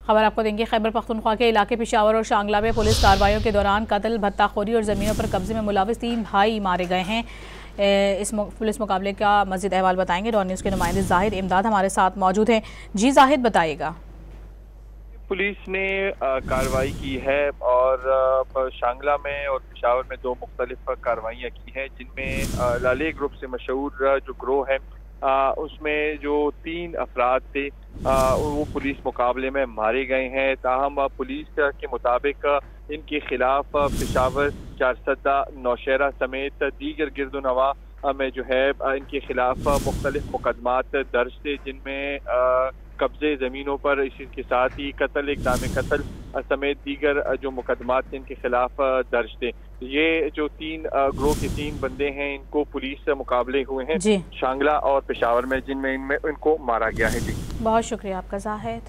खबर आपको देंगे। खैबर पख्तूनख्वा के इलाके पेशावर और शांगला में पुलिस कार्रवाइयों के दौरान कत्ल, भत्ताखोरी और ज़मीनों पर कब्जे में मुलविस 3 भाई मारे गए हैं। इस पुलिस मुकाबले का मज़ीद अहवाल बताएंगे। डॉन न्यूज़ के नुमाइंदे जाहिद इमदाद हमारे साथ मौजूद हैं। जी जाहिद, बताइएगा। पुलिस ने कार्रवाई की है और शांगला में और पेशावर में 2 मुख्तलिफ कार्रवाइयाँ की हैं, जिनमें लाले ग्रुप से मशहूर जो ग्रोह है उसमें जो 3 अफराद थे वो पुलिस मुकाबले में मारे गए हैं। ताहम पुलिस के मुताबिक इनके खिलाफ पेशावर, चारसदा, नौशहरा समेत दीगर गिरदोनवा में जो है इनके खिलाफ मुख्तलिफ मुकदमात दर्ज थे, जिनमें कब्जे ज़मीनों पर, इसी के साथ ही कत्ल, इक़दाम कत्ल समेत दीगर जो मुकदमात इनके खिलाफ दर्ज थे। ये जो 3 ग्रोह के 3 बंदे हैं, इनको पुलिस मुकाबले हुए हैं शांगला और पेशावर में, जिनमें इनको मारा गया है। जी, बहुत शुक्रिया आपका जाहिद।